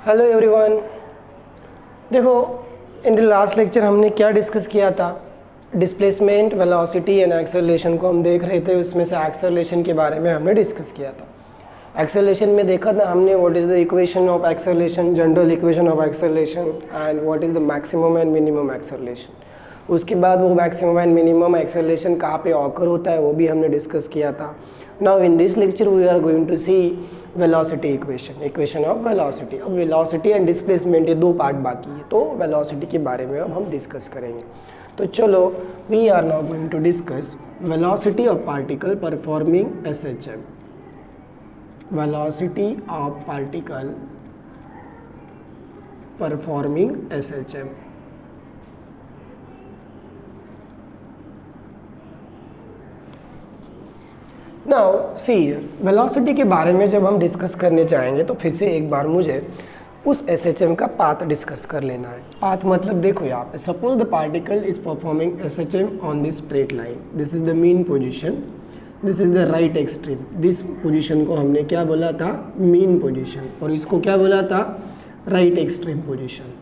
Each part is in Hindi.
Hello everyone. देखो, इन द लास्ट लेक्चर हमने क्या डिस्कस किया था? डिस्प्लेसमेंट, वेलोसिटी एंड एक्सेलरेशन को हम देख रहे थे। उसमें से एक्सेलरेशन के बारे में हमने डिस्कस किया था। एक्सेलरेशन में देखा था हमने what is the equation of acceleration, general equation of acceleration and what is the maximum and minimum acceleration. उसके बाद वो मैक्सिमम एंड मिनिमम एक्सेलरेशन कहाँ पे ऑकर होता है वो भी हमने डिस्कस किया था। Now in this lecture we are going to see velocity equation of velocity. अब वेलोसिटी एंड डिस्प्लेसमेंट ये दो पार्ट बाकी है, तो वेलोसिटी के बारे में अब हम डिस्कस करेंगे। तो चलो, we are now going to discuss velocity of particle performing SHM. Velocity of particle performing SHM. Now see, velocity के बारे में जब हम डिस्कस करने जाएंगे तो फिर से एक बार मुझे उस एसएचएम का पाथ डिस्कस कर लेना है। पाथ मतलब देखो यहाँ पे, suppose the particle is performing SHM on this straight line. This is the mean position, this is the right extreme. This position को हमने क्या बोला था? Mean position. और इसको क्या बोला था? Right extreme position,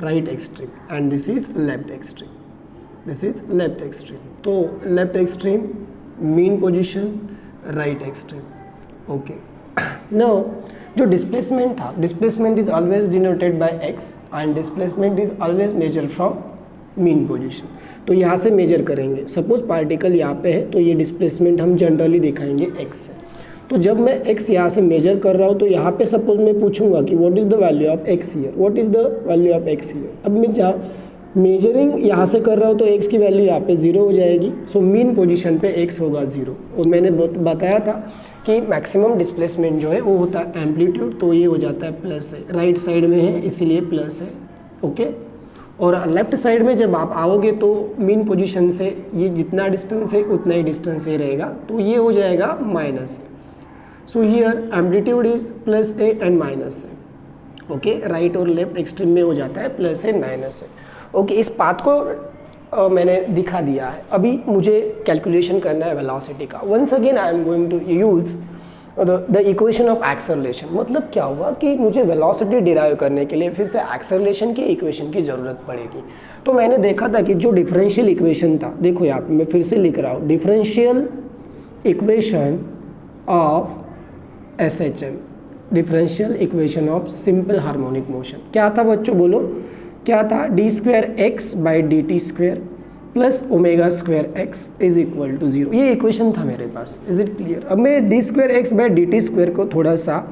right extreme. And this is left extreme, this is left extreme. तो left extreme, mean position, right extreme. Okay, now जो डिस्प्लेसमेंट था, displacement is always denoted by x and displacement is always measure from mean position. तो यहाँ से मेजर करेंगे। सपोज पार्टिकल यहाँ पे है तो ये डिस्प्लेसमेंट हम जनरली दिखाएंगे एक्स से। तो जब मैं एक्स यहाँ से मेजर कर रहा हूँ तो यहाँ पे सपोज मैं पूछूंगा कि what is the value of x here, what is the value of x here. अब मैं जहाँ मेजरिंग यहाँ से कर रहा हूँ तो एक्स की वैल्यू यहाँ पे 0 हो जाएगी। सो मीन पोजीशन पे एक्स होगा 0। और मैंने बताया था कि मैक्सिमम डिस्प्लेसमेंट जो है वो होता है एम्पलीट्यूड, तो ये हो जाता है प्लस है। राइट साइड में है इसीलिए प्लस है। ओके, और लेफ्ट साइड में जब आप आओगे तो मीन पोजीशन से ये जितना डिस्टेंस है उतना ही डिस्टेंस ये रहेगा, तो ये हो जाएगा माइनस है। So here amplitude is plus है एंड माइनस है। ओके, राइट और लेफ्ट एक्सट्रीम में हो जाता है प्लस है माइनस है। ओके, इस पाथ को मैंने दिखा दिया है। अभी मुझे कैलकुलेशन करना है वेलोसिटी का। Once again I am going to use the equation of acceleration. मतलब क्या हुआ कि मुझे वेलोसिटी डिराइव करने के लिए फिर से एक्सेलरेशन की इक्वेशन की ज़रूरत पड़ेगी। तो मैंने देखा था कि जो डिफरेंशियल इक्वेशन था, देखो यहाँ पे मैं फिर से लिख रहा हूँ, differential equation of SHM, differential equation of simple harmonic motion. क्या था बच्चों, बोलो क्या था? D square x by D T square plus omega square x is equal to 0। ये इक्वेशन था मेरे पास। Is it clear? अब मैं D square x by D T square को थोड़ा सा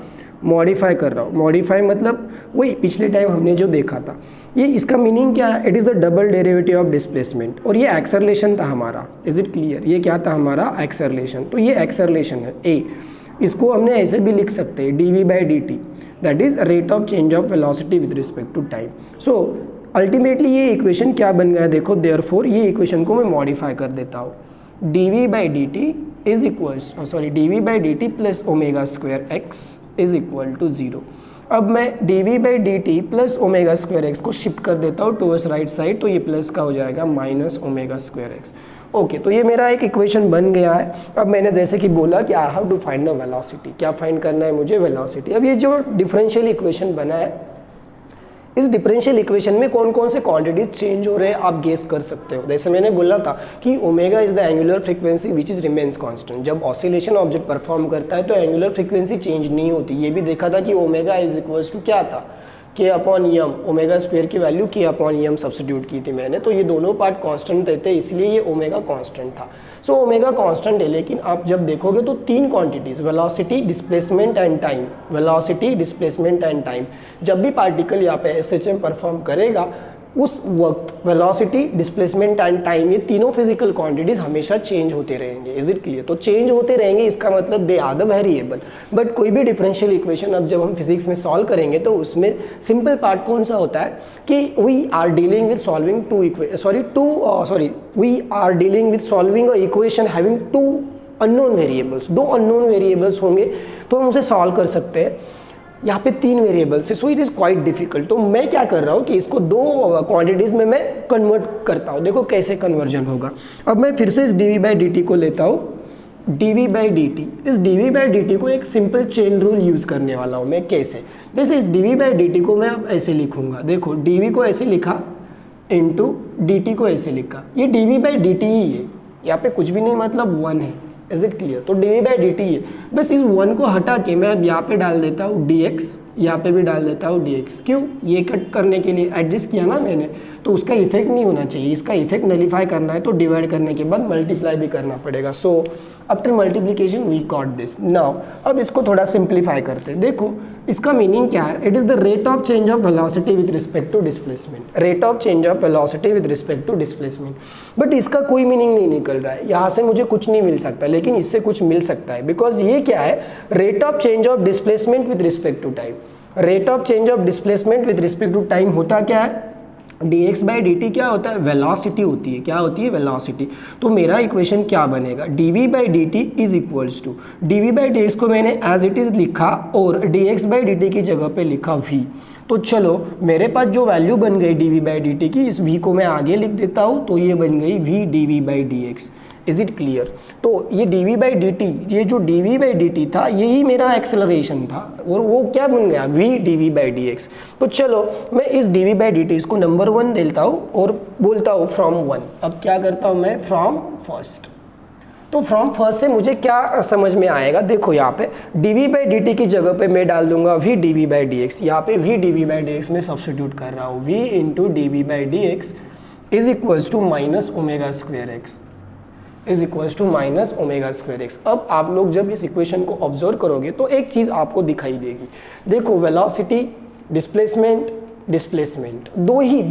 मॉडिफाई कर रहा हूँ। मॉडिफाई मतलब वही पिछले टाइम हमने जो देखा था। ये इसका मीनिंग क्या है? It is the double derivative of displacement. और ये एक्सेलरेशन था हमारा। Is it clear? ये क्या था हमारा? एक्सेलरेशन। तो ये एक्सेलरेशन है ए। इसको हमने ऐसे भी लिख सकते हैं, D we by D t, that is rate of change of velocity with respect to time. So ultimately ये इक्वेशन क्या बन गया देखो, देयरफॉर ये इक्वेशन को मैं मॉडिफाई कर देता हूँ। D we by D T is equals d we by D t plus omega square x is equal to 0। अब मैं d we by D t plus omega square x को शिफ्ट कर देता हूँ टूवर्ड्स राइट साइड, तो ये प्लस का हो जाएगा minus omega square x. Okay, तो ये मेरा एक इक्वेशन बन गया है। अब मैंने जैसे कि बोला कि I have to find the velocity. क्या फाइंड करना है मुझे? वेलोसिटी। अब ये जो डिफरेंशियल इक्वेशन बना है, इस डिफरेंशियल इक्वेशन में कौन कौन से क्वांटिटीज चेंज हो रहे हैं आप गेस कर सकते हो। जैसे मैंने बोला था कि omega is the angular frequency which is remains constant. जब ऑसिलेशन ऑब्जेक्ट परफॉर्म करता है तो एंगुलर फ्रीक्वेंसी चेंज नहीं होती। ये भी देखा था कि ओमेगा इज इक्वल्स टू क्या था? के अपॉन यम। ओमेगा स्क्वायर की वैल्यू के अपॉन यम सब्स्टिट्यूट की थी मैंने, तो ये दोनों पार्ट कांस्टेंट रहते हैं, इसलिए ये ओमेगा कांस्टेंट था। सो ओमेगा कांस्टेंट है, लेकिन आप जब देखोगे तो तीन quantities, velocity, displacement and time. Velocity, displacement and time. जब भी पार्टिकल यहाँ पे एसएचएम परफॉर्म करेगा उस वक्त वेलोसिटी, डिस्प्लेसमेंट एंड टाइम, ये तीनों फिजिकल क्वांटिटीज हमेशा चेंज होते रहेंगे। Is it clear? तो चेंज होते रहेंगे इसका मतलब they are the variable. But कोई भी डिफरेंशियल इक्वेशन अब जब हम फिजिक्स में सॉल्व करेंगे तो उसमें सिंपल पार्ट कौन सा होता है कि we are dealing with solving we are dealing with solving a equation having two unknown variables. दो अननोन वेरिएबल्स होंगे तो हम उसे सॉल्व कर सकते हैं। यहाँ पे 3 वेरिएबल्स है, so it is quite difficult. तो मैं क्या कर रहा हूँ कि इसको 2 क्वांटिटीज़ में मैं कन्वर्ट करता हूँ। देखो कैसे कन्वर्जन होगा। अब मैं फिर से इस d we by D T को लेता हूँ डी बाई डी टी, इस डी बाई डी टी को एक सिंपल चेन रूल यूज़ करने वाला हूँ मैं। कैसे? जैसे इस डी बाई डी टी को मैं अब ऐसे लिखूँगा, देखो डी को ऐसे लिखा इंटू डी टी को ऐसे लिखा, ये डी बाई डी टी ही है, यहाँ पे कुछ भी नहीं मतलब 1 है। Is it clear? तो डी बाई डी टी है। बस इस 1 को हटा के मैं अब यहाँ पे डाल देता हूँ डी एक्स, यहाँ पे भी डाल देता हूँ डी एक्स। क्यों? ये कट करने के लिए एडजस्ट किया ना मैंने, तो उसका इफेक्ट नहीं होना चाहिए, इसका इफेक्ट नलीफाई करना है तो डिवाइड करने के बाद मल्टीप्लाई भी करना पड़ेगा। So after multiplication we got this. Now अब इसको थोड़ा सिंप्लीफाई करते हैं। देखो इसका मीनिंग क्या है? It is the rate of change of velocity with respect to displacement, rate of change of velocity with respect to displacement. But इसका कोई मीनिंग नहीं निकल रहा है, यहाँ से मुझे कुछ नहीं मिल सकता, लेकिन इससे कुछ मिल सकता है। बिकॉज ये क्या है? Rate of change of displacement with respect to time. Rate of change of displacement with respect to time होता क्या है? dx बाई डी टी क्या होता है? वेलोसिटी होती है। क्या होती है? वेलोसिटी। तो मेरा इक्वेशन क्या बनेगा? dv by D T is equals to, dv by D X को मैंने एज इट इज़ लिखा और dx बाई डी टी की जगह पे लिखा v। तो चलो मेरे पास जो वैल्यू बन गई dv बाई डी टी की, इस v को मैं आगे लिख देता हूँ, तो ये बन गई v dv by D X. Is it clear? तो ये dv बाई डी टी, ये जो dv बाई डी टी था यही मेरा एक्सेलरेशन था, और वो क्या बन गया? v dv by D x. तो चलो मैं इस dv बाई डी टी इसको नंबर 1 देता हूँ और बोलता हूँ फ्रॉम 1। अब क्या करता हूँ मैं? From first. तो फ्रॉम फर्स्ट से मुझे क्या समझ में आएगा? देखो यहाँ पे dv बाई डी टी की जगह पे मैं डाल दूंगा v dv by D X. यहाँ पे v dv by D X में सब्स्टिट्यूट कर रहा हूँ, v into dv by D X is equals to minus omega square X, is equals to minus omega square X. अब आप लोग जब इस इक्वेशन को ऑब्जर्व करोगे तो एक चीज़ आपको दिखाई देगी। देखो वेलोसिटी, डिस्प्लेसमेंट, डिस्प्लेसमेंट दो ही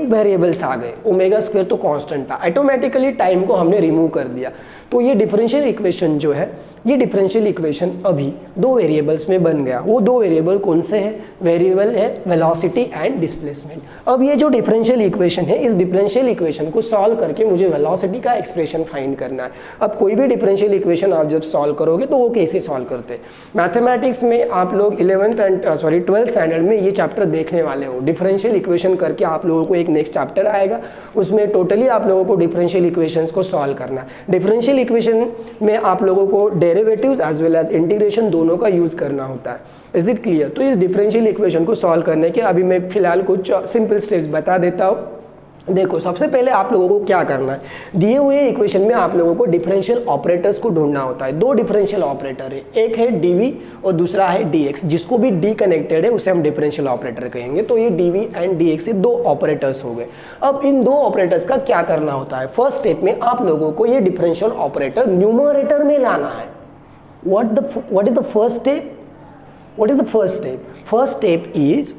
वेरिएबल्स आ गए, ओमेगा स्क्वेयर तो कांस्टेंट था, ऑटोमेटिकली टाइम को हमने रिमूव कर दिया। तो ये डिफरेंशियल इक्वेशन जो है, ये डिफरेंशियल इक्वेशन अभी 2 वेरिएबल्स में बन गया। वो 2 वेरिएबल कौन से हैं? वेरिएबल है वेलोसिटी एंड डिस्प्लेसमेंट। अब ये जो डिफरेंशियल इक्वेशन है, इस डिफरेंशियल इक्वेशन को सॉल्व करके मुझे वेलोसिटी का एक्सप्रेशन फाइंड करना है। अब कोई भी डिफरेंशियल इक्वेशन आप जब सॉल्व करोगे तो वो कैसे सॉल्व करते हैं? मैथमेटिक्स में आप लोग 12th स्टैंडर्ड में ये चैप्टर देखने वाले हो। डिफरेंशियल इक्वेशन करके आप लोगों को एक नेक्स्ट चैप्टर आएगा, उसमें टोटली आप लोगों को डिफरेंशियल इक्वेशंस को सॉल्व करना है। डिफरेंशियल इक्वेशन में आप लोगों को derivatives as well as integration दोनों का यूज करना होता है। Is it clear? तो इस डिफरेंशियल इक्वेशन को सॉल्व करने के अभी मैं फिलहाल कुछ सिंपल स्टेप्स बता देता हूँ। देखो सबसे पहले आप लोगों को क्या करना है? दिए हुए इक्वेशन में आप लोगों को डिफरेंशियल ऑपरेटर्स को ढूंढना होता है। 2 डिफरेंशियल ऑपरेटर है, एक है dv और दूसरा है dx। जिसको भी d कनेक्टेड है उसे हम डिफरेंशियल ऑपरेटर कहेंगे। तो ये dv एंड dx से 2 ऑपरेटर्स हो गए। अब इन 2 ऑपरेटर्स का क्या करना होता है? फर्स्ट स्टेप में आप लोगों को ये डिफरेंशियल ऑपरेटर न्यूमरेटर में लाना है। what is the first step? What is the first step? First step is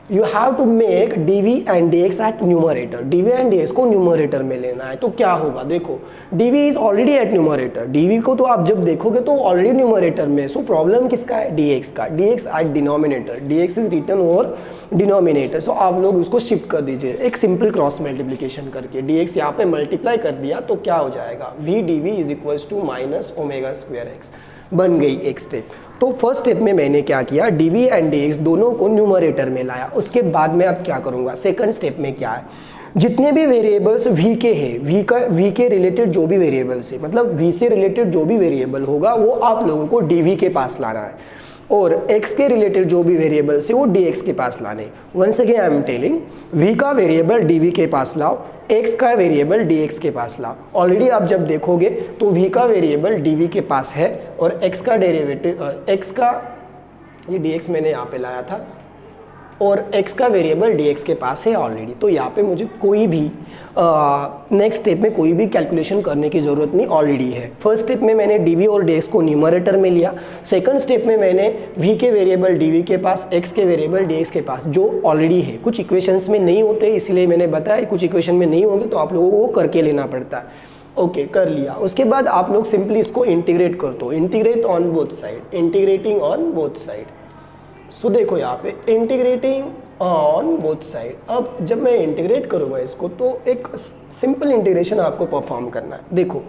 you have to make dv and dx at numerator. dv and dx को न्यूमरेटर में लेना है। तो क्या होगा? देखो dv is already at numerator, dv को तो आप जब देखोगे तो ऑलरेडी न्यूमरेटर में। सो प्रॉब्लम किसका है? dx का। dx at denominator, dx is written over denominator. So आप लोग उसको शिफ्ट कर दीजिए एक सिंपल क्रॉस मल्टीप्लिकेशन करके। dx यहाँ पे मल्टीप्लाई कर दिया तो क्या हो जाएगा? v dv is equals to minus omega square X. बन गई एक स्टेप। तो फर्स्ट स्टेप में मैंने क्या किया? dv एंड dx दोनों को न्यूमरेटर में लाया। उसके बाद में अब क्या करूँगा? सेकंड स्टेप में क्या है? जितने भी वेरिएबल्स v के हैं, v के रिलेटेड जो भी वेरिएबल्स है, मतलब v से रिलेटेड जो भी वेरिएबल होगा वो आप लोगों को dv के पास लाना है, और x के रिलेटेड जो भी वेरिएबल्स है वो dx के पास लाने। Once again I am telling, v का वेरिएबल dv के पास लाओ, x का वेरिएबल dx के पास लाओ। ऑलरेडी आप जब देखोगे तो v का वेरिएबल dv के पास है और x का डेरिवेटिव x का ये dx मैंने यहाँ पे लाया था और x का वेरिएबल dx के पास है ऑलरेडी। तो यहाँ पे मुझे कोई भी नेक्स्ट स्टेप में कोई भी कैलकुलेशन करने की ज़रूरत नहीं, ऑलरेडी है। फर्स्ट स्टेप में मैंने dv और dx को न्यूमरेटर में लिया। सेकंड स्टेप में मैंने v के वेरिएबल dv के पास, x के वेरिएबल dx के पास, जो ऑलरेडी है। कुछ इक्वेशंस में नहीं होते इसलिए मैंने बताया, कुछ इक्वेशन में नहीं होंगे तो आप लोगों को करके लेना पड़ता है। ओके, कर लिया। उसके बाद आप लोग सिंपली इसको इंटीग्रेट कर दो। Integrate on both side, integrating on both side. So देखो यहाँ पे इंटीग्रेटिंग ऑन बोथ साइड। अब जब मैं इंटीग्रेट करूँगा इसको तो एक सिंपल इंटीग्रेशन आपको परफॉर्म करना है। देखो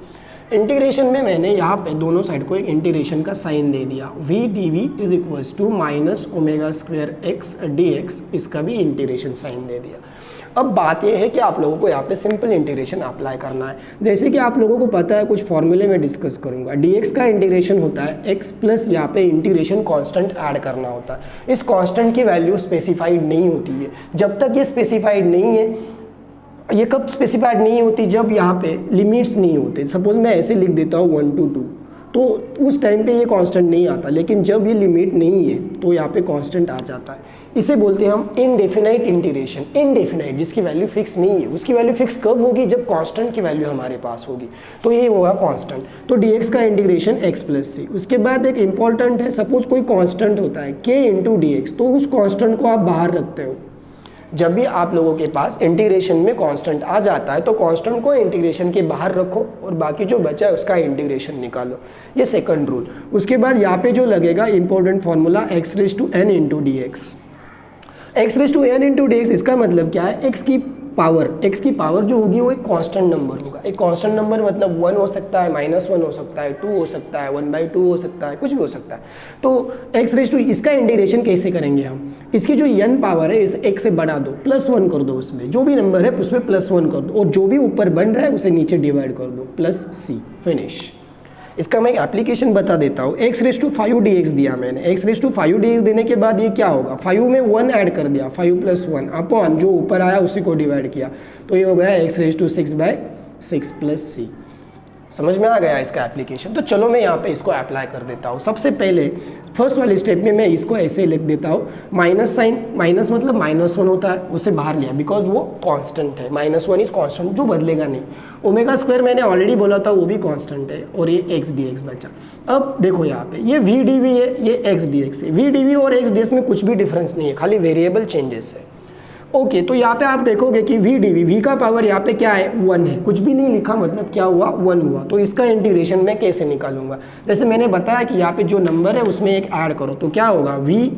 इंटीग्रेशन में मैंने यहाँ पे दोनों साइड को एक इंटीग्रेशन का साइन दे दिया, V D V is equals to minus omega square X D X, इसका भी इंटीग्रेशन साइन दे दिया। अब बात यह है कि आप लोगों को यहाँ पे सिंपल इंटीग्रेशन अप्लाई करना है। जैसे कि आप लोगों को पता है, कुछ फॉर्मूले में डिस्कस करूँगा, dx का इंटीग्रेशन होता है x प्लस यहाँ पे इंटीग्रेशन कांस्टेंट ऐड करना होता है। इस कांस्टेंट की वैल्यू स्पेसिफाइड नहीं होती है। जब तक ये स्पेसिफाइड नहीं है, ये कब स्पेसिफाइड नहीं होती, जब यहाँ पे लिमिट्स नहीं होते। सपोज मैं ऐसे लिख देता हूँ 1 to 2, तो उस टाइम पे ये कांस्टेंट नहीं आता, लेकिन जब ये लिमिट नहीं है तो यहाँ पे कांस्टेंट आ जाता है। इसे बोलते हैं हम इनडेफिनाइट इंटीग्रेशन। इनडेफिनाइट, जिसकी वैल्यू फिक्स नहीं है, उसकी वैल्यू फिक्स कब होगी, जब कांस्टेंट की वैल्यू हमारे पास होगी, तो ये होगा कांस्टेंट। तो dx का इंटीग्रेशन x प्लस सी। उसके बाद एक इंपॉर्टेंट है, सपोज कोई कांस्टेंट होता है k इंटू dx, तो उस कांस्टेंट को आप बाहर रखते हो। जब भी आप लोगों के पास इंटीग्रेशन में कांस्टेंट आ जाता है तो कांस्टेंट को इंटीग्रेशन के बाहर रखो और बाकी जो बचा है उसका इंटीग्रेशन निकालो, ये सेकंड रूल। उसके बाद यहाँ पे जो लगेगा important formula x raise to n into D X. x raise to n into D X, इसका मतलब क्या है, x की पावर जो होगी वो एक कांस्टेंट नंबर होगा। एक कांस्टेंट नंबर मतलब 1 हो सकता है, -1 हो सकता है, 2 हो सकता है, 1/2 हो सकता है, कुछ भी हो सकता है। तो x रेज़ टू, इसका इंटीग्रेशन कैसे करेंगे हम, इसकी जो n पावर है इस x से बढ़ा दो, +1 कर दो, उसमें जो भी नंबर है उसमें +1 कर दो, और जो भी ऊपर बन रहा है उसे नीचे डिवाइड कर दो, प्लस c, फिनिश। इसका मैं एक एप्लीकेशन बता देता हूँ। x रेज़ टू 5 dx दिया मैंने, x रेज़ टू 5 dx देने के बाद ये क्या होगा, 5 में 1 ऐड कर दिया, 5 + 1 अपॉन जो ऊपर आया उसी को डिवाइड किया, तो ये हो गया x raise to 6/6 plus c। समझ में आ गया इसका एप्लीकेशन। तो चलो मैं यहाँ पे इसको अप्लाई कर देता हूँ। सबसे पहले फर्स्ट वाले स्टेप में मैं इसको ऐसे लिख देता हूँ, माइनस साइन, माइनस मतलब -1 होता है, उसे बाहर लिया बिकॉज वो कांस्टेंट है, -1 इज कांस्टेंट जो बदलेगा नहीं। ओमेगा स्क्वायर मैंने ऑलरेडी बोला था वो भी कांस्टेंट है, और ये x dx बचा। अब देखो यहाँ पे ये v dv है, ये x dx है। v dv और x dx में कुछ भी डिफरेंस नहीं है, खाली वेरिएबल चेंजेस है। ओके, तो यहाँ पे आप देखोगे कि v dv, v का पावर यहाँ पे क्या है, 1 है, कुछ भी नहीं लिखा, मतलब क्या हुआ, 1 हुआ। तो इसका इंटीग्रेशन मैं कैसे निकालूंगा, जैसे मैंने बताया कि यहाँ पे जो नंबर है उसमें एक ऐड करो, तो क्या होगा, v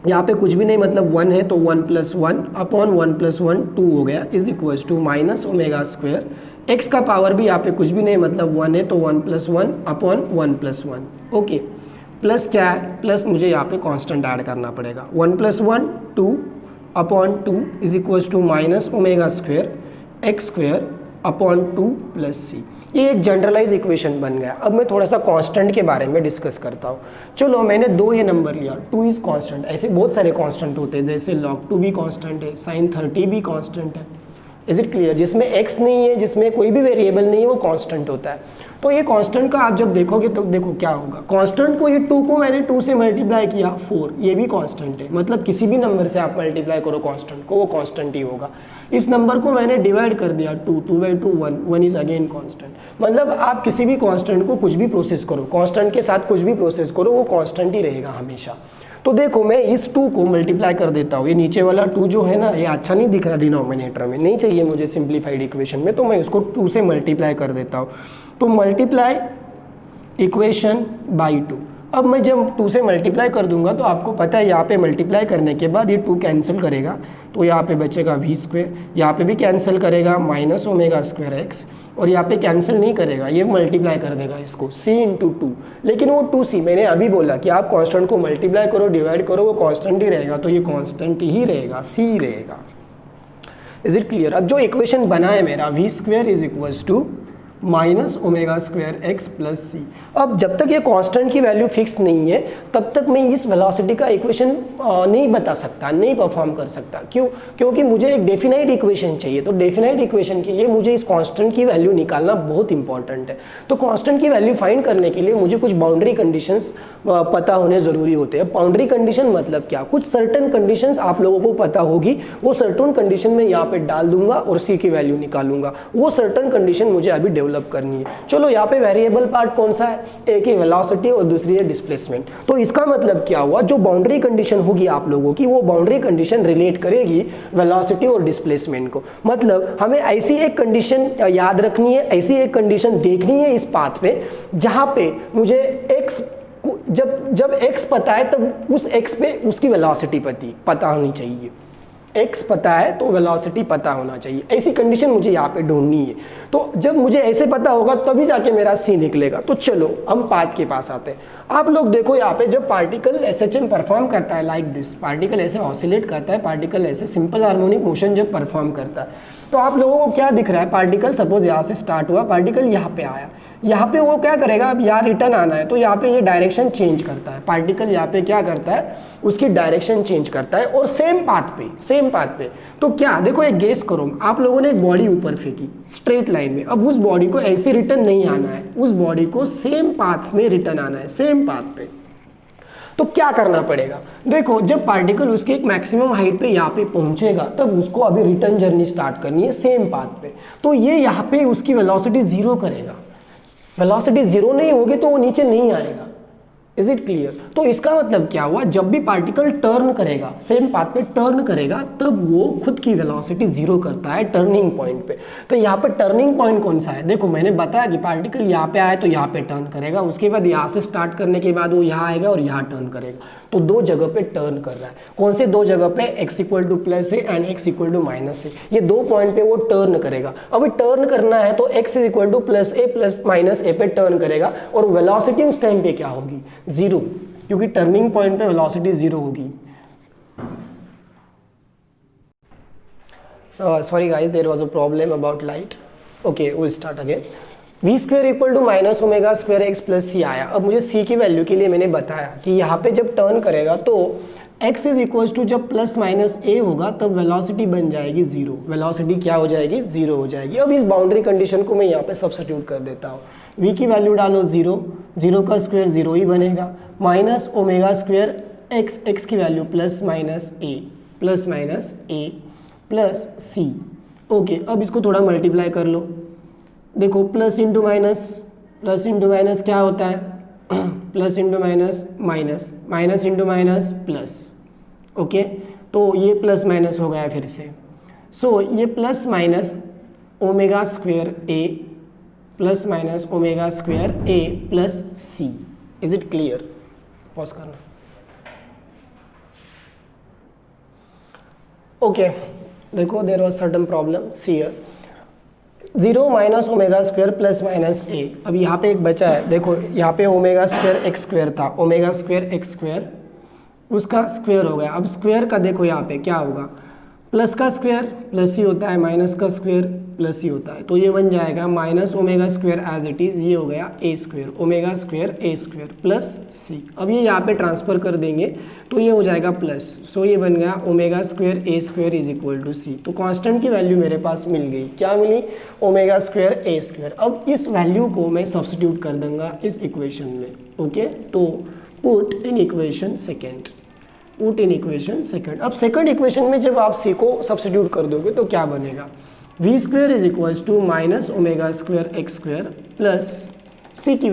यहाँ पे कुछ भी नहीं मतलब 1 है, तो 1 + 1 अपॉन 1 + 1 2 हो गया, is equals to minus omega square. x का पावर भी यहाँ पे कुछ भी नहीं मतलब 1 है, तो 1 + 1 अपॉन 1 + 1। ओके, प्लस क्या है, प्लस मुझे यहाँ पे कांस्टेंट ऐड करना पड़ेगा, 1 + 1 2 upon 2 is equals to minus omega square X square upon 2 + c। ये एक जनरलाइज इक्वेशन बन गया। अब मैं थोड़ा सा कांस्टेंट के बारे में डिस्कस करता हूँ। चलो मैंने 2 ये नंबर लिया, 2 इज कांस्टेंट। ऐसे बहुत सारे कांस्टेंट होते हैं, जैसे log 2 भी कांस्टेंट है, sin 30 भी कांस्टेंट है। इज इट क्लियर, जिसमें x नहीं है, जिसमें कोई भी वेरिएबल नहीं है, वो कांस्टेंट होता है। तो ये कांस्टेंट का आप जब देखोगे तो देखो क्या होगा, कांस्टेंट को, ये 2 को मैंने 2 से मल्टीप्लाई किया 4, ये भी कांस्टेंट है। मतलब किसी भी नंबर से आप मल्टीप्लाई करो कांस्टेंट को, वो कांस्टेंट ही होगा। इस नंबर को मैंने डिवाइड कर दिया 2/2 1 इज अगेन कांस्टेंट। मतलब आप किसी भी कांस्टेंट को कुछ भी प्रोसेस करो, कांस्टेंट के साथ कुछ भी प्रोसेस करो, वो कांस्टेंट ही रहेगा हमेशा। तो देखो मैं इस 2 को मल्टीप्लाई कर देता हूँ, ये नीचे वाला 2 जो है ना, ये अच्छा नहीं दिख रहा डिनोमिनेटर में, नहीं चाहिए मुझे सिंप्लीफाइड इक्वेशन में, तो मैं इसको 2 से मल्टीप्लाई कर देता हूँ। तो मल्टीप्लाई इक्वेशन बाई 2। अब मैं जब 2 से मल्टीप्लाई कर दूंगा तो आपको पता है यहाँ पे मल्टीप्लाई करने के बाद ये 2 कैंसिल करेगा, तो यहाँ पे बचेगा v², यहाँ पे भी कैंसिल करेगा माइनस ओमेगा स्क्वायर एक्स, और यहाँ पे कैंसिल नहीं करेगा, ये मल्टीप्लाई कर देगा इसको c × 2। लेकिन वो 2c, मैंने अभी बोला कि आप कांस्टेंट को मल्टीप्लाई करो, डिवाइड करो, वो कांस्टेंट ही रहेगा, तो ये कांस्टेंट ही रहेगा, c रहेगा। Is it clear. अब जो इक्वेशन बना है मेरा, v² is equals to minus omega square x plus C. अब जब तक ये कांस्टेंट की वैल्यू फिक्स नहीं है तब तक मैं इस वेलोसिटी का इक्वेशन नहीं बता सकता, नहीं परफॉर्म कर सकता। क्यों? क्योंकि मुझे एक डेफिनाइट इक्वेशन चाहिए। तो डेफिनाइट इक्वेशन के लिए मुझे इस कांस्टेंट की वैल्यू निकालना बहुत इंपॉर्टेंट है। तो कांस्टेंट की वैल्यू फाइंड करने के लिए मुझे कुछ बाउंड्री कंडीशंस पता होने ज़रूरी होते हैं। बाउंड्री कंडीशन मतलब क्या? कुछ सर्टन कंडीशंस आप लोगों को पता होगी, वो सर्टन कंडीशन में यहाँ पे डाल दूंगा और सी की वैल्यू निकालूंगा। वो सर्टन कंडीशन मुझे अभी डेवलप करनी है। चलो यहाँ पे वेरिएबल पार्ट कौन सा है? एक है वेलोसिटी और दूसरी है डिस्प्लेसमेंट। तो इसका मतलब क्या हुआ, जो बाउंड्री कंडीशन होगी आप लोगों की, वो बाउंड्री कंडीशन रिलेट करेगी वेलोसिटी और डिस्प्लेसमेंट को। मतलब हमें ऐसी एक कंडीशन याद रखनी है, ऐसी एक कंडीशन देखनी है इस पाथ पे जहाँ पे मुझे x, जब x पता है तब उस x पे उसकी वेलोसिटी पता होनी चाहिए। x पता है तो वेलोसिटी पता होना चाहिए, ऐसी कंडीशन मुझे यहाँ पे ढूंढनी है। तो जब मुझे ऐसे पता होगा तभी जाके मेरा c निकलेगा। तो चलो हम पाथ के पास आते हैं। आप लोग देखो यहाँ पे जब पार्टिकल SHM परफॉर्म करता है लाइक दिस, पार्टिकल ऐसे ऑसिलेट करता है, पार्टिकल ऐसे सिंपल हार्मोनिक मोशन जब परफॉर्म करता है तो आप लोगों को क्या दिख रहा है, पार्टिकल सपोज यहाँ से स्टार्ट हुआ, पार्टिकल यहाँ पे आया, यहाँ पे वो क्या करेगा, अब यहाँ रिटर्न आना है तो यहाँ पे ये डायरेक्शन चेंज करता है, पार्टिकल यहाँ पे क्या करता है, उसकी डायरेक्शन चेंज करता है और सेम पाथ पे। तो क्या देखो एक गेस करो, आप लोगों ने एक बॉडी ऊपर फेंकी स्ट्रेट लाइन में, अब उस बॉडी को ऐसे रिटर्न नहीं आना है, उस बॉडी को सेम पाथ में रिटर्न आना है, सेम पाथ पे। तो क्या करना पड़ेगा, देखो जब पार्टिकल उसके एक मैक्सिमम हाइट पे यहाँ पे पहुंचेगा तब उसको अभी रिटर्न जर्नी स्टार्ट करनी है सेम पाथ पे। तो ये यहाँ पे उसकी वेलोसिटी जीरो करेगा, वेलोसिटी जीरो नहीं होगी तो वो नीचे नहीं आएगा। Is it clear? तो इसका मतलब क्या हुआ, जब भी पार्टिकल टर्न करेगा, सेम पाथ पे टर्न करेगा, तब वो खुद की वेलोसिटी जीरो करता है टर्निंग पॉइंट पे। तो यहाँ पे टर्निंग पॉइंट कौन सा है, देखो मैंने बताया कि पार्टिकल यहाँ पे आए तो यहाँ पे टर्न करेगा, उसके बाद यहाँ से स्टार्ट करने के बाद वो यहाँ आएगा और यहाँ टर्न करेगा। तो दो जगह पे टर्न कर रहा है, कौन से दो जगह पे, x equal to plus A and x equal to minus A, ये दो पॉइंट पे वो टर्न करेगा। अभी टर्न करना है तो x is equal to plus A plus minus A पे टर्न करेगा और वेलोसिटी उस टाइम पे क्या होगी, जीरो, क्योंकि टर्निंग पॉइंट पे वेलोसिटी जीरो होगी। Sorry guys, there was a problem about light. Okay, will start again. v square equal to minus omega square x plus C आया। अब मुझे c की वैल्यू के लिए मैंने बताया कि यहाँ पे जब टर्न करेगा तो x इज इक्वल टू जब प्लस माइनस a होगा तब वेलोसिटी बन जाएगी जीरो, वेलोसिटी क्या हो जाएगी, जीरो हो जाएगी। अब इस बाउंड्री कंडीशन को मैं यहाँ पे सब्स्टिट्यूट कर देता हूँ, v की वैल्यू डालो जीरो, जीरो का स्क्वायर जीरो ही बनेगा, माइनस ओमेगा स्क्वेयर x की value plus minus a plus c। Okay, अब इसको थोड़ा मल्टीप्लाई कर लो, देखो प्लस इंटू माइनस क्या होता है, plus into minus minus, minus into minus plus. Okay, तो ये प्लस माइनस हो गया फिर से। सो ये plus minus omega square A plus minus omega square A plus C. Is it clear? Pause करना। ओके, देखो there was certain problem see here, zero minus omega square plus minus A. अब यहाँ पे एक बचा है, देखो यहाँ पे ओमेगा स्क्वेयर एक्स स्क्वेयर था, ओमेगा स्क्वेयर एक्स स्क्वेयर उसका स्क्वेयर हो गया। अब स्क्वेयर का देखो यहाँ पे क्या होगा, प्लस का स्क्वेयर प्लस ही होता है, माइनस का स्क्वेयर प्लस ही होता है, तो ये बन जाएगा minus omega square as it is, ये हो गया A square, omega square A square plus C. अब ये यहाँ पे ट्रांसफर कर देंगे तो ये हो जाएगा प्लस, सो ये बन गया omega square A square is equal to C. तो कांस्टेंट की वैल्यू मेरे पास मिल गई, क्या मिली, ओमेगा स्क्वेयर ए स्क्वेयर। अब इस वैल्यू को मैं सब्स्टिट्यूट कर दूंगा इस इक्वेशन में। ओके, तो put in equation second, put in equation second. अब सेकंड इक्वेशन में जब आप सी को सब्स्टिट्यूट कर दोगे तो क्या बनेगा, v square is equals to minus omega square x square plus C की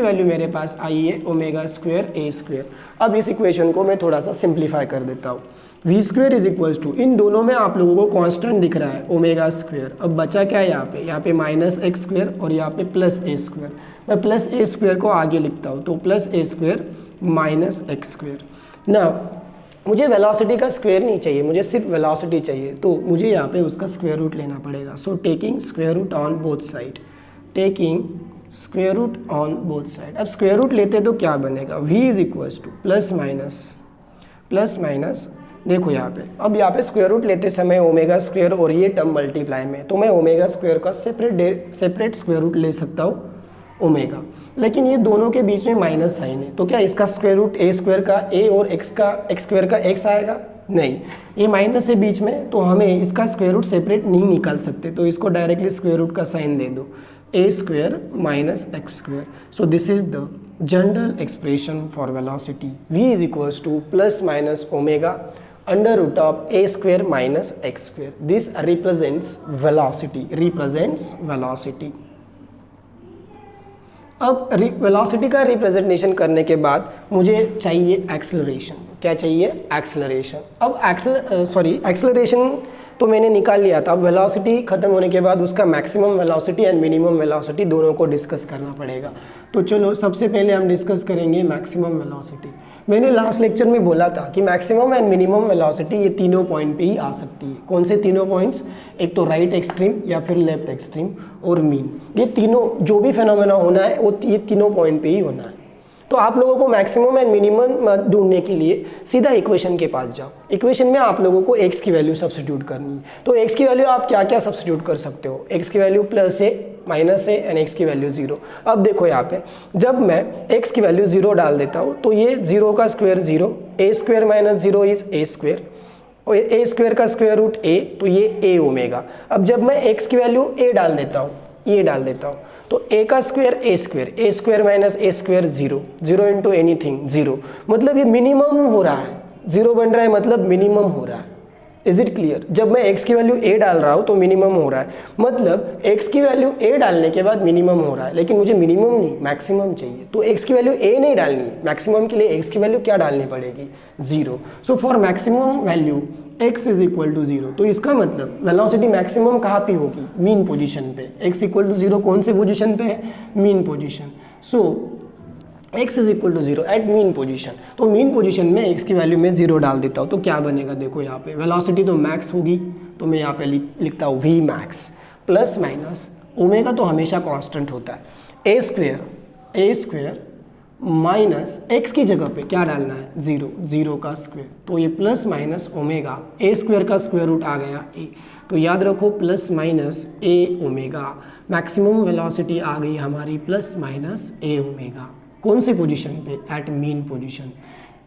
वैल्यू मेरे पास आई है ओमेगा स्क्वेयर ए स्क्वेयर। अब इस इक्वेशन को मैं थोड़ा सा सिंप्लीफाई कर देता हूँ, v square is equals to, इन दोनों में आप लोगों को कांस्टेंट दिख रहा है ओमेगा स्क्वेयर। अब बचा क्या है यहाँ पे माइनस एक्स स्क्वेयर और यहाँ पे प्लस ए स्क्वेयर। मैं प्लस ए स्क्वेयर को आगे लिखता हूँ, तो प्लस ए स्क्वेयर माइनस एक्स स्क्वेयर। ना मुझे वेलोसिटी का स्क्वायर नहीं चाहिए, मुझे सिर्फ वेलोसिटी चाहिए, तो मुझे यहाँ पे उसका स्क्वायर रूट लेना पड़ेगा। So taking square root on both side, taking square root on both side. अब स्क्वायर रूट लेते तो क्या बनेगा, v is equals to plus minus देखो यहाँ पे, अब यहाँ पे स्क्वायर रूट लेते समय ओमेगा स्क्वायर और ये टर्म मल्टीप्लाई में, तो मैं ओमेगा स्क्वायर का सेपरेट स्क्वायर रूट ले सकता हूँ ओमेगा, लेकिन ये दोनों के बीच में माइनस साइन है, तो क्या इसका स्क्वायर रूट ए स्क्वायर का ए और एक्स स्क्वायर का एक्स आएगा, नहीं, ये माइनस है बीच में, तो हमें इसका स्क्वायर रूट सेपरेट नहीं निकाल सकते, तो इसको डायरेक्टली स्क्वायर रूट का साइन दे दो, A square minus x square. So this is the general expression for velocity, v is equals to plus minus omega under root of A square minus x square. This represents velocity. अब वेलोसिटी का रिप्रेजेंटेशन करने के बाद मुझे चाहिए एक्सेलरेशन। क्या चाहिए, एक्सेलरेशन। अब एक्सेलरेशन तो मैंने निकाल लिया था, अब वेलोसिटी खत्म होने के बाद उसका maximum velocity and minimum velocity दोनों को डिस्कस करना पड़ेगा। तो चलो सबसे पहले हम डिस्कस करेंगे मैक्सिमम वेलोसिटी। मैंने लास्ट लेक्चर में बोला था कि मैक्सिमम एंड मिनिमम वेलोसिटी ये तीनों पॉइंट पे ही आ सकती है। कौन से तीनों पॉइंट्स? एक तो राइट एक्सट्रीम या फिर लेफ्ट एक्सट्रीम और मीन। ये तीनों जो भी फिनोमेना होना है वो ये तीनों पॉइंट पे ही होना है। तो आप लोगों को मैक्सिमम एंड मिनिमम ढूंढने के लिए सीधा इक्वेशन के पास जाओ। इक्वेशन में आप लोगों को x की वैल्यू सब्स्टिट्यूट करनी है। तो x की वैल्यू आप क्या क्या सब्स्टिट्यूट कर सकते हो? x की वैल्यू प्लस है, माइनस है एंड x की वैल्यू 0। अब देखो यहाँ पे जब मैं x की वैल्यू 0 डाल देता हूँ तो ये 0 का square 0, a square minus 0 is a square, और a स्क्वायर का स्क्वायर रूट a, तो ये a ओमेगा। अब जब मैं x की वैल्यू a डाल देता हूँ, ये डाल देता हूँ, तो a का square a square minus a square 0, 0 into anything 0, मतलब ये मिनिमम हो रहा है। 0 बन रहा है मतलब मिनिमम हो रहा है। Is it clear? जब मैं x की वैल्यू a डाल रहा हूँ तो मिनिमम हो रहा है, मतलब x की वैल्यू a डालने के बाद मिनिमम हो रहा है, लेकिन मुझे मिनिमम नहीं मैक्सिमम चाहिए। तो x की वैल्यू a नहीं डालनी, मैक्सिमम के लिए x की वैल्यू क्या डालनी पड़ेगी? 0। So for maximum value x is equal to 0। तो इसका मतलब वेलोसिटी मैक्सिमम कहाँ पे होगी? मीन पोजीशन पे। x इक्वल टू 0 कौन से पोजीशन पे है? Mean position. So x is equal to 0 at mean position. तो मीन पोजीशन में x की वैल्यू में 0 डाल देता हूँ तो क्या बनेगा? देखो यहाँ पे वेलोसिटी तो मैक्स होगी, तो मैं यहाँ पे लिखता हूँ v max plus minus omega तो हमेशा कांस्टेंट होता है, a स्क्वायर माइनस x की जगह पे क्या डालना है? 0, 0 का स्क्वायर, तो ये plus minus omega, a square का स्क्वायर रूट आ गया a, तो याद रखो plus minus a omega. Maximum velocity आ गई हमारी प्लस माइनस a ओमेगा। कौन से पोजीशन पे? At mean position.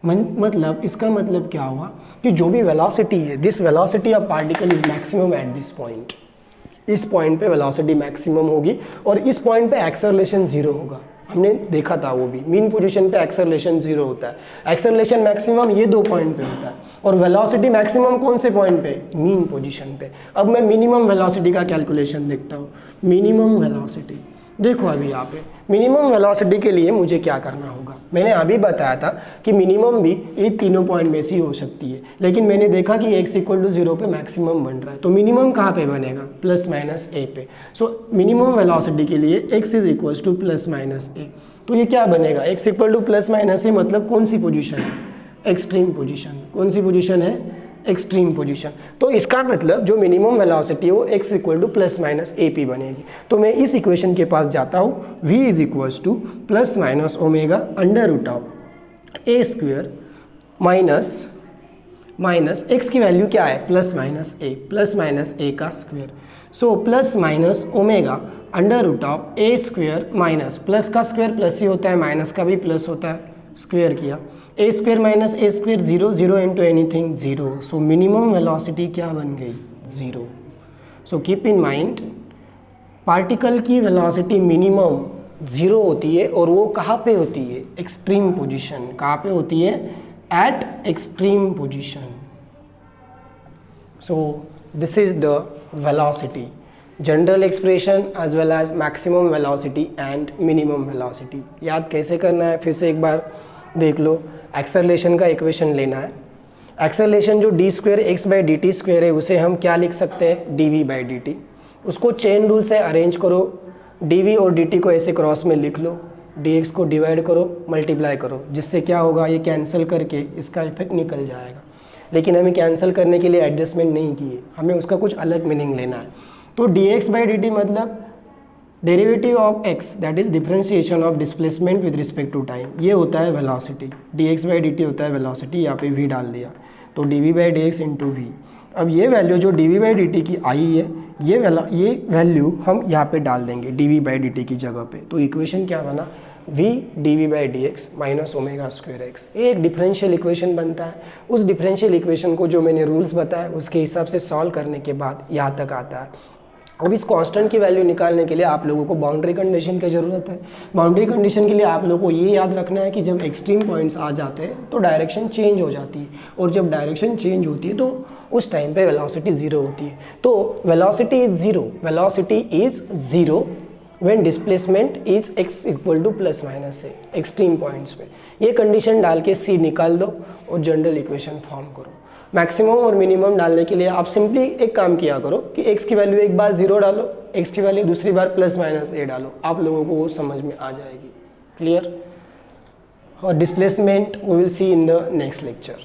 मतलब इसका मतलब क्या हुआ कि जो भी वेलोसिटी है, this velocity of particle is maximum at this point. इस पॉइंट पे वेलोसिटी मैक्सिमम होगी और इस पॉइंट पे एक्सेलरेशन 0 होगा। हमने देखा था वो भी, मीन पोजीशन पे एक्सेलरेशन 0 होता है। एक्सेलरेशन मैक्सिमम ये 2 पॉइंट पे होता है और वेलोसिटी मैक्सिमम कौन से पॉइंट पे? मीन पोजीशन पे। अब मैं मिनिमम वेलोसिटी का कैलकुलेशन देखता हूँ। मिनिमम वेलोसिटी देखो अभी यहाँ पे मिनिमम वेलोसिटी के लिए मुझे क्या करना होगा? मैंने अभी बताया था कि मिनिमम भी ये तीनों पॉइंट में से ही हो सकती है, लेकिन मैंने देखा कि x इक्वल टू 0 पे मैक्सिमम बन रहा है, तो मिनिमम कहाँ पे बनेगा? प्लस माइनस a पे। सो मिनिमम वेलोसिटी के लिए x is equal to plus minus a। तो ये क्या बनेगा? x equal to plus minus a मतलब कौन सी पोजीशन है? Extreme position. कौन सी पोजीशन है? Extreme position. तो इसका मतलब जो मिनिमम वेलोसिटी है वो x equal to plus minus A P बनेगी। तो मैं इस इक्वेशन के पास जाता हूँ, v is equals to plus minus omega under root of A square minus x की वैल्यू क्या है? प्लस माइनस ए का square. So plus minus omega under root of A square minus, plus का स्क्वायर प्लस ही होता है, माइनस का भी प्लस होता है, स्क्वायर किया, A square minus A square 0, 0 into anything 0। So minimum velocity क्या बन गई? 0। So keep in mind particle की वेलोसिटी मिनिमम 0 होती है और वो कहाँ पे होती है? Extreme position. कहाँ पे होती है? At extreme position. So this is the velocity, general expression as well as maximum velocity and minimum velocity. याद कैसे करना है फिर से एक बार देख लो। एक्सेलरेशन का इक्वेशन लेना है। एक्सेलरेशन जो D square x by D T square है उसे हम क्या लिख सकते हैं? D we by D T. उसको चेन रूल से अरेंज करो, डी वी और डी टी को ऐसे क्रॉस में लिख लो, डी एक्स को डिवाइड करो, मल्टीप्लाई करो, जिससे क्या होगा? ये कैंसिल करके इसका इफेक्ट निकल जाएगा। लेकिन हमें कैंसिल करने के लिए एडजस्टमेंट नहीं किए, हमें उसका कुछ अलग मीनिंग लेना है। तो d x by D t मतलब derivative of x, that is differentiation of displacement with respect to time, ये होता है velocity. D x by D t होता है वेलोसिटी, यहाँ पे v डाल दिया, तो d we by D x into v. अब ये वैल्यू जो d we by D t की आई है, ये वैल्यू हम यहाँ पे डाल देंगे d we by D t की जगह पे। तो इक्वेशन क्या बना? v d we by D x minus omega square x. ये एक डिफरेंशियल इक्वेशन बनता है। उस डिफरेंशियल इक्वेशन को जो मैंने रूल्स बताया उसके हिसाब से सॉल्व करने के बाद यहाँ तक आता है। अब इस कांस्टेंट की वैल्यू निकालने के लिए आप लोगों को बाउंड्री कंडीशन की ज़रूरत है। बाउंड्री कंडीशन के लिए आप लोगों को ये याद रखना है कि जब एक्सट्रीम पॉइंट्स आ जाते हैं तो डायरेक्शन चेंज हो जाती है, और जब डायरेक्शन चेंज होती है तो उस टाइम पे वेलोसिटी 0 होती है। तो velocity is zero when displacement is x equal to plus minus A, extreme points पे। ये कंडीशन डाल के c निकाल दो और जनरल इक्वेशन फॉर्म करो। मैक्सिमम और मिनिमम डालने के लिए आप सिंपली एक काम किया करो कि x की वैल्यू एक बार 0 डालो, x की वैल्यू दूसरी बार प्लस माइनस a डालो, आप लोगों को वो समझ में आ जाएगी। Clear? Or displacement we will see in the next lecture.